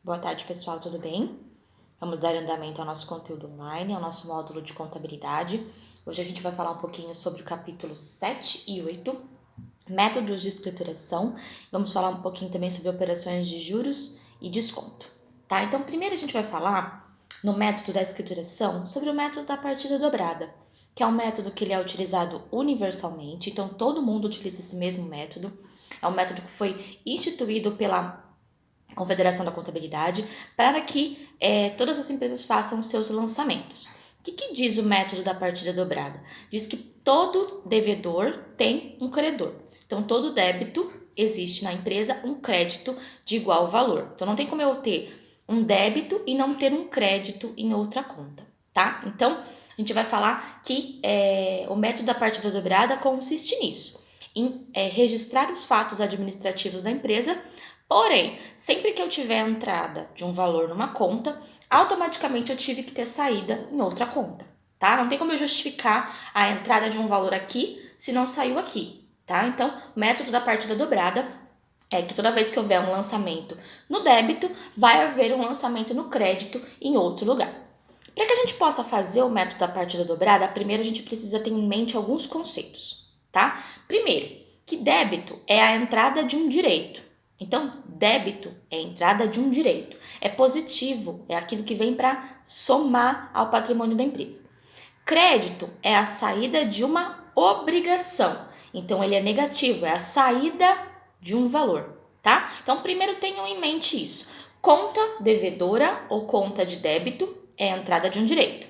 Boa tarde, pessoal, tudo bem? Vamos dar andamento ao nosso conteúdo online, ao nosso módulo de contabilidade. Hoje a gente vai falar um pouquinho sobre o capítulo 7 e 8, métodos de escrituração. Vamos falar um pouquinho também sobre operações de juros e desconto, tá? Então, primeiro a gente vai falar no método da escrituração sobre o método da partida dobrada, que é um método que ele é utilizado universalmente, então todo mundo utiliza esse mesmo método. É um método que foi instituído pela Confederação da Contabilidade, para que todas as empresas façam os seus lançamentos. O que diz o método da partida dobrada? Diz que todo devedor tem um credor. Então, todo débito existe na empresa um crédito de igual valor. Então, não tem como eu ter um débito e não ter um crédito em outra conta, tá? Então, a gente vai falar que o método da partida dobrada consiste nisso, em registrar os fatos administrativos da empresa. Porém, sempre que eu tiver a entrada de um valor numa conta, automaticamente eu tive que ter saída em outra conta, tá? Não tem como eu justificar a entrada de um valor aqui se não saiu aqui, tá? Então, o método da partida dobrada é que toda vez que houver um lançamento no débito, vai haver um lançamento no crédito em outro lugar. Para que a gente possa fazer o método da partida dobrada, primeiro a gente precisa ter em mente alguns conceitos, tá? Primeiro, que débito é a entrada de um direito. Então, débito é a entrada de um direito. É positivo, é aquilo que vem para somar ao patrimônio da empresa. Crédito é a saída de uma obrigação. Então, ele é negativo, é a saída de um valor, tá? Então, primeiro tenham em mente isso. Conta devedora ou conta de débito é a entrada de um direito.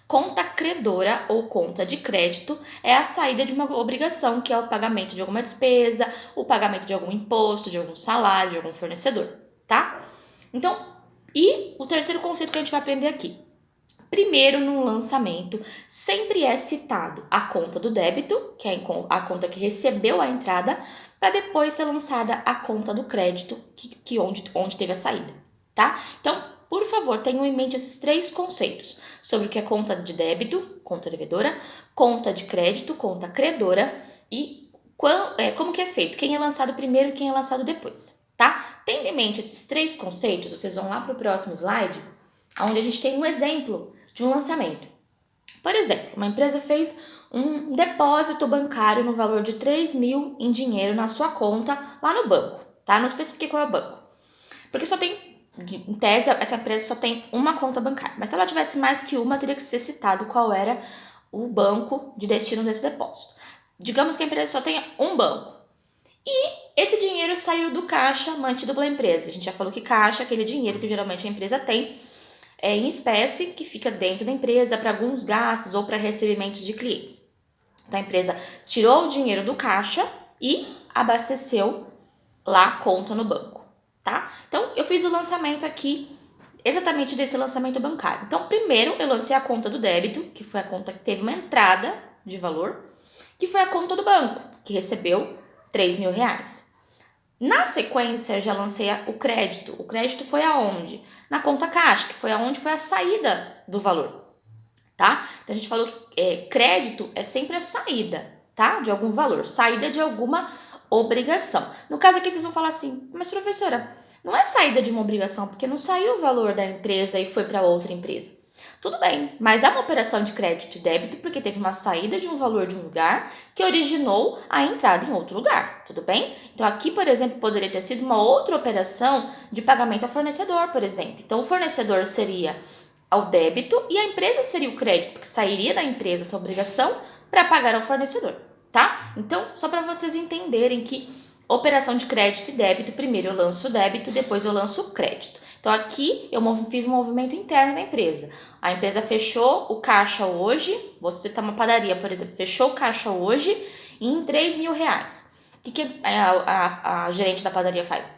Conta credora ou conta de crédito é a saída de uma obrigação, que é o pagamento de alguma despesa, o pagamento de algum imposto, de algum salário, de algum fornecedor, tá? Então, e o terceiro conceito que a gente vai aprender aqui. Primeiro, no lançamento, sempre é citado a conta do débito, que é a conta que recebeu a entrada, para depois ser lançada a conta do crédito, onde teve a saída, tá? Então, por favor, tenham em mente esses três conceitos sobre o que é conta de débito, conta devedora, conta de crédito, conta credora e como que é feito, quem é lançado primeiro e quem é lançado depois, tá? Tendo em mente esses três conceitos, vocês vão lá para o próximo slide, onde a gente tem um exemplo de um lançamento. Por exemplo, uma empresa fez um depósito bancário no valor de 3 mil em dinheiro na sua conta lá no banco, tá? Não especifiquei qual é o banco. Porque só tem, em tese, essa empresa só tem uma conta bancária. Mas se ela tivesse mais que uma, teria que ser citado qual era o banco de destino desse depósito. Digamos que a empresa só tenha um banco. E esse dinheiro saiu do caixa mantido pela empresa. A gente já falou que caixa é aquele dinheiro que geralmente a empresa tem em espécie que fica dentro da empresa para alguns gastos ou para recebimentos de clientes. Então a empresa tirou o dinheiro do caixa e abasteceu lá a conta no banco, tá? Então eu fiz o lançamento aqui exatamente desse lançamento bancário. Então primeiro eu lancei a conta do débito, que foi a conta que teve uma entrada de valor, que foi a conta do banco, que recebeu 3 mil reais. Na sequência, já lancei o crédito. O crédito foi aonde? Na conta caixa, que foi aonde foi a saída do valor, tá? Então, a gente falou que crédito é sempre a saída, tá? De algum valor, saída de alguma obrigação. No caso aqui, vocês vão falar assim, mas professora, não é saída de uma obrigação, porque não saiu o valor da empresa e foi para outra empresa. Tudo bem, mas é uma operação de crédito e débito porque teve uma saída de um valor de um lugar que originou a entrada em outro lugar, tudo bem? Então aqui, por exemplo, poderia ter sido uma outra operação de pagamento ao fornecedor, por exemplo. Então o fornecedor seria ao débito e a empresa seria o crédito, porque sairia da empresa essa obrigação para pagar ao fornecedor, tá? Então, só para vocês entenderem que operação de crédito e débito, primeiro eu lanço o débito, depois eu lanço o crédito. Então, aqui eu fiz um movimento interno da empresa. A empresa fechou o caixa hoje, você tá uma padaria, por exemplo, fechou o caixa hoje em 3 mil reais. O que a gerente da padaria faz?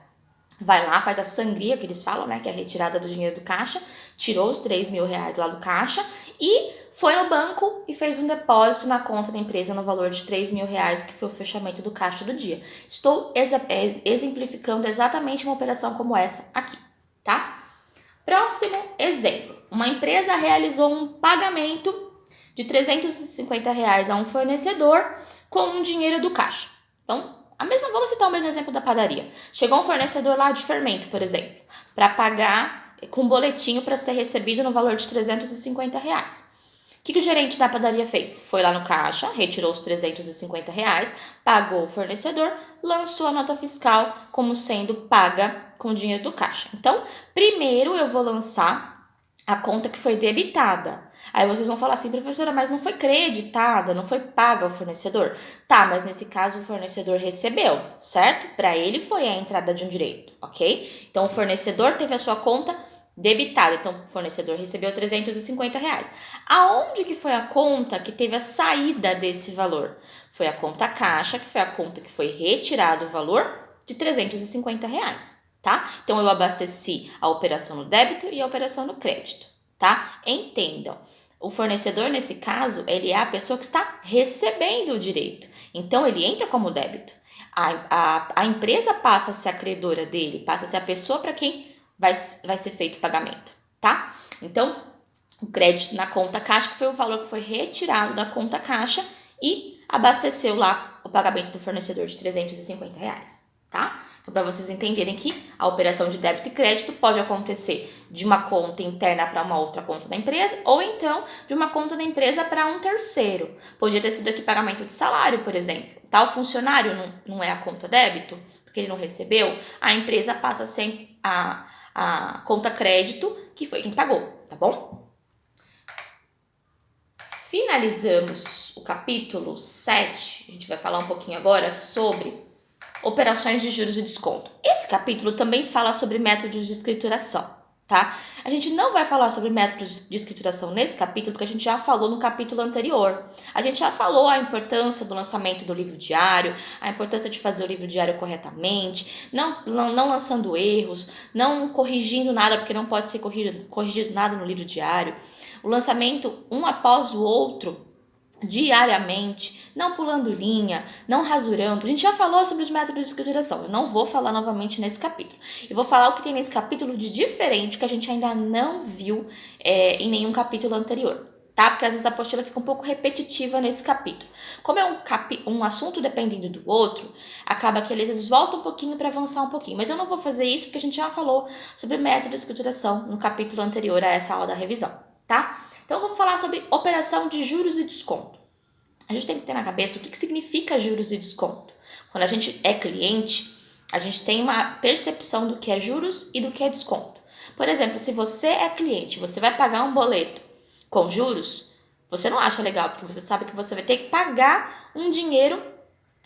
Vai lá, faz a sangria, que eles falam, né? Que é a retirada do dinheiro do caixa, tirou os 3 mil reais lá do caixa e foi no banco e fez um depósito na conta da empresa no valor de 3 mil reais, que foi o fechamento do caixa do dia. Estou exemplificando exatamente uma operação como essa aqui, tá? Próximo exemplo. Uma empresa realizou um pagamento de 350 reais a um fornecedor com um dinheiro do caixa. Então, Vamos citar o mesmo exemplo da padaria. Chegou um fornecedor lá de fermento, por exemplo, para pagar com um boletinho para ser recebido no valor de R$ 350. O que o gerente da padaria fez? Foi lá no caixa, retirou os R$ 350, pagou o fornecedor, lançou a nota fiscal como sendo paga com o dinheiro do caixa. Então, primeiro eu vou lançar a conta que foi debitada. Aí vocês vão falar assim, professora, mas não foi creditada, não foi paga ao fornecedor. Tá, mas nesse caso o fornecedor recebeu, certo? Para ele foi a entrada de um direito, ok? Então o fornecedor teve a sua conta debitada, então o fornecedor recebeu R$ 350. Aonde que foi a conta que teve a saída desse valor? Foi a conta caixa, que foi a conta que foi retirado o valor de R$ 350. Tá? Então, eu abasteci a operação no débito e a operação no crédito, tá? Entendam, o fornecedor, nesse caso, ele é a pessoa que está recebendo o direito. Então, ele entra como débito. A empresa passa a ser a credora dele, passa a ser a pessoa para quem vai ser feito o pagamento, tá? Então, o crédito na conta caixa, que foi o valor que foi retirado da conta caixa e abasteceu lá o pagamento do fornecedor de R$ 350. Tá? Então, para vocês entenderem que a operação de débito e crédito pode acontecer de uma conta interna para uma outra conta da empresa, ou então de uma conta da empresa para um terceiro. Podia ter sido aqui pagamento de salário, por exemplo. Tal funcionário não é a conta débito, porque ele não recebeu, a empresa passa a ser a conta crédito, que foi quem pagou, tá bom? Finalizamos o capítulo 7, a gente vai falar um pouquinho agora sobre operações de juros e desconto. Esse capítulo também fala sobre métodos de escrituração, tá? A gente não vai falar sobre métodos de escrituração nesse capítulo, porque a gente já falou no capítulo anterior. A gente já falou a importância do lançamento do livro diário, a importância de fazer o livro diário corretamente, não lançando erros, não corrigindo nada, porque não pode ser corrigido nada no livro diário. O lançamento um após o outro, diariamente, não pulando linha, não rasurando. A gente já falou sobre os métodos de escrituração, eu não vou falar novamente nesse capítulo. Eu vou falar o que tem nesse capítulo de diferente que a gente ainda não viu em nenhum capítulo anterior, tá? Porque às vezes a apostila fica um pouco repetitiva nesse capítulo. Como é um assunto dependendo do outro, acaba que eles às vezes voltam um pouquinho para avançar um pouquinho. Mas eu não vou fazer isso porque a gente já falou sobre método de escrituração no capítulo anterior a essa aula da revisão, tá? Então vamos falar sobre operação de juros e desconto. A gente tem que ter na cabeça o que significa juros e desconto. Quando a gente é cliente, a gente tem uma percepção do que é juros e do que é desconto. Por exemplo, se você é cliente, você vai pagar um boleto com juros, você não acha legal, porque você sabe que você vai ter que pagar um dinheiro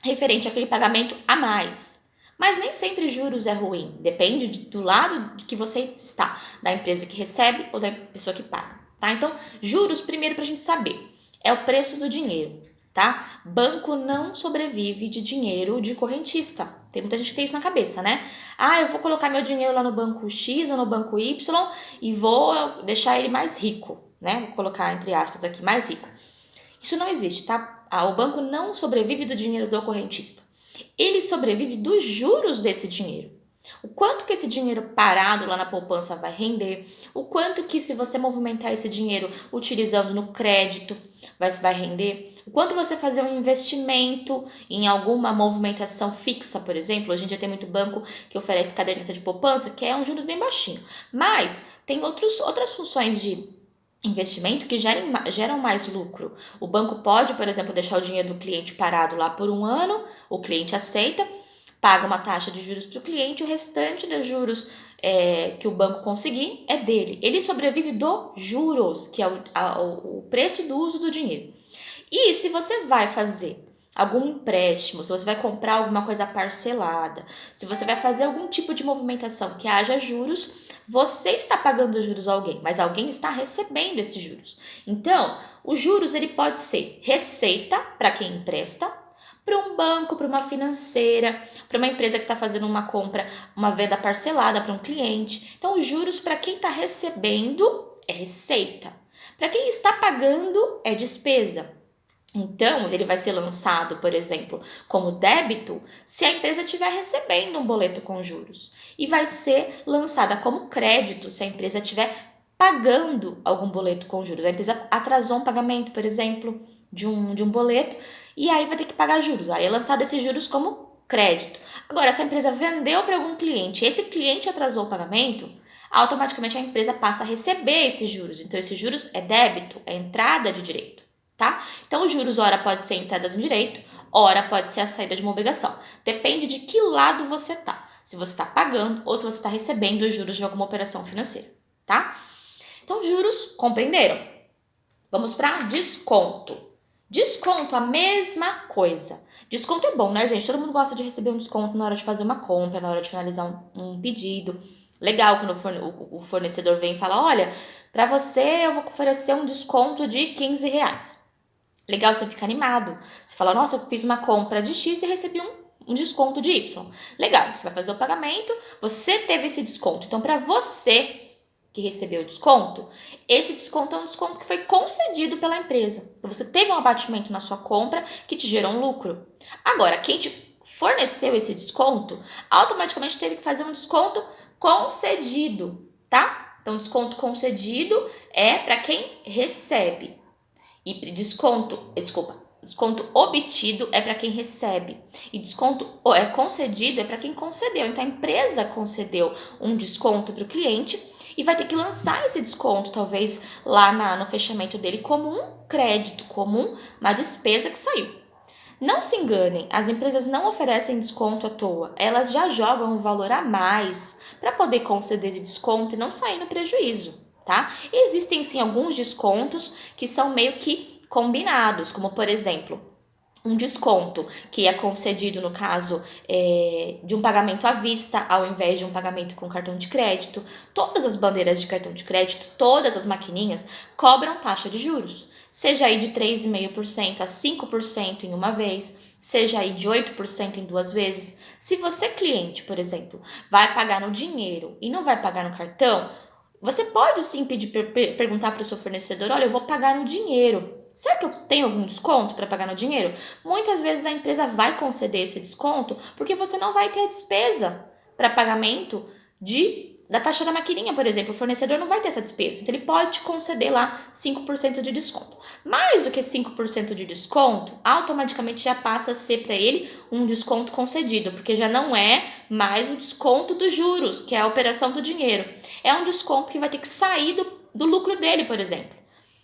referente àquele pagamento a mais. Mas nem sempre juros é ruim, depende do lado que você está, da empresa que recebe ou da pessoa que paga, tá? Então, juros, primeiro para a gente saber, é o preço do dinheiro, tá? Banco não sobrevive de dinheiro de correntista. Tem muita gente que tem isso na cabeça, né? Ah, eu vou colocar meu dinheiro lá no banco X ou no banco Y e vou deixar ele mais rico, né? Vou colocar entre aspas aqui, mais rico. Isso não existe, tá? O banco não sobrevive do dinheiro do correntista. Ele sobrevive dos juros desse dinheiro. O quanto que esse dinheiro parado lá na poupança vai render, o quanto que se você movimentar esse dinheiro utilizando no crédito vai render, o quanto você fazer um investimento em alguma movimentação fixa, por exemplo. Hoje em dia tem muito banco que oferece caderneta de poupança, que é um juros bem baixinho, mas tem outras funções de investimento que geram mais lucro. O banco pode, por exemplo, deixar o dinheiro do cliente parado lá por um ano, o cliente aceita, paga uma taxa de juros para o cliente, o restante dos juros que o banco conseguir é dele. Ele sobrevive do juros, que é o preço do uso do dinheiro. E se você vai fazer algum empréstimo, se você vai comprar alguma coisa parcelada, se você vai fazer algum tipo de movimentação que haja juros, você está pagando juros a alguém, mas alguém está recebendo esses juros. Então, os juros ele pode ser receita para quem empresta, para um banco, para uma financeira, para uma empresa que está fazendo uma compra, uma venda parcelada para um cliente. Então, os juros para quem está recebendo é receita. Para quem está pagando é despesa. Então, ele vai ser lançado, por exemplo, como débito se a empresa estiver recebendo um boleto com juros. E vai ser lançada como crédito se a empresa estiver pagando algum boleto com juros. A empresa atrasou um pagamento, por exemplo, de um boleto, e aí vai ter que pagar juros. Aí é lançado esses juros como crédito. Agora, se a empresa vendeu para algum cliente, esse cliente atrasou o pagamento, automaticamente a empresa passa a receber esses juros. Então, esses juros é débito, é entrada de direito, tá? Então, os juros, ora pode ser entrada de direito, ora pode ser a saída de uma obrigação. Depende de que lado você tá. Se você está pagando ou se você está recebendo os juros de alguma operação financeira, tá? Então, juros, compreenderam? Vamos para desconto. Desconto, a mesma coisa. Desconto é bom, né, gente? Todo mundo gosta de receber um desconto na hora de fazer uma compra, na hora de finalizar um pedido. Legal quando o fornecedor vem e fala, olha, para você eu vou oferecer um desconto de R$ 15. Legal, você fica animado. Você fala, nossa, eu fiz uma compra de X e recebi um desconto de Y. Legal, você vai fazer o pagamento, você teve esse desconto. Então, para você que recebeu o desconto, esse desconto é um desconto que foi concedido pela empresa. Você teve um abatimento na sua compra que te gerou um lucro. Agora, quem te forneceu esse desconto, automaticamente teve que fazer um desconto concedido, tá? Então, desconto concedido é para quem recebe. E desconto obtido é para quem recebe. E desconto concedido é para quem concedeu. Então, a empresa concedeu um desconto para o cliente e vai ter que lançar esse desconto, talvez lá no fechamento dele, como um crédito, como uma despesa que saiu. Não se enganem, as empresas não oferecem desconto à toa, elas já jogam um valor a mais para poder conceder desconto e não sair no prejuízo, tá? E existem sim alguns descontos que são meio que combinados, como por exemplo, um desconto que é concedido no caso de um pagamento à vista ao invés de um pagamento com cartão de crédito. Todas as bandeiras de cartão de crédito, todas as maquininhas cobram taxa de juros, seja aí de 3,5% a 5% em uma vez, seja aí de 8% em duas vezes. Se você, cliente, por exemplo, vai pagar no dinheiro e não vai pagar no cartão, você pode sim perguntar para o seu fornecedor, olha, eu vou pagar no dinheiro. Será que eu tenho algum desconto para pagar no dinheiro? Muitas vezes a empresa vai conceder esse desconto porque você não vai ter despesa para pagamento da taxa da maquininha, por exemplo. O fornecedor não vai ter essa despesa, então ele pode te conceder lá 5% de desconto. Mais do que 5% de desconto, automaticamente já passa a ser para ele um desconto concedido, porque já não é mais o desconto dos juros, que é a operação do dinheiro. É um desconto que vai ter que sair do lucro dele, por exemplo.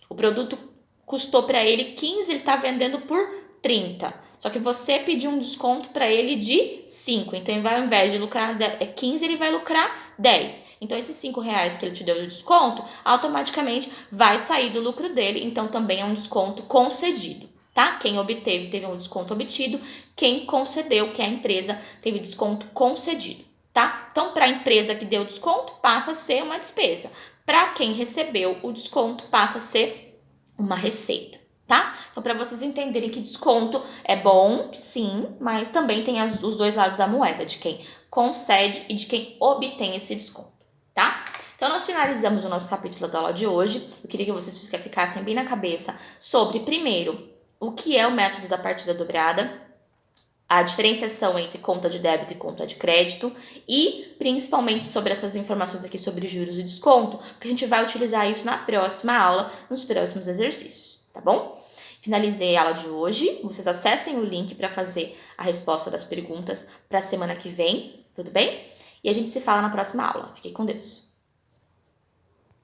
O produto custou para ele 15, ele está vendendo por 30. Só que você pediu um desconto para ele de 5. Então, ao invés de lucrar 15, ele vai lucrar 10. Então, esses R$ 5 que ele te deu de desconto, automaticamente vai sair do lucro dele. Então, também é um desconto concedido, tá? Quem obteve, teve um desconto obtido. Quem concedeu, que é a empresa, teve desconto concedido, tá? Então, para a empresa que deu desconto, passa a ser uma despesa. Para quem recebeu o desconto, passa a ser uma receita, tá? Então, para vocês entenderem que desconto é bom, sim, mas também tem os dois lados da moeda, de quem concede e de quem obtém esse desconto, tá? Então, nós finalizamos o nosso capítulo da aula de hoje. Eu queria que vocês ficassem bem na cabeça sobre, primeiro, o que é o método da partida dobrada, a diferenciação entre conta de débito e conta de crédito e principalmente sobre essas informações aqui sobre juros e desconto, porque a gente vai utilizar isso na próxima aula, nos próximos exercícios, tá bom? Finalizei a aula de hoje, vocês acessem o link para fazer a resposta das perguntas para a semana que vem, tudo bem? E a gente se fala na próxima aula. Fiquem com Deus!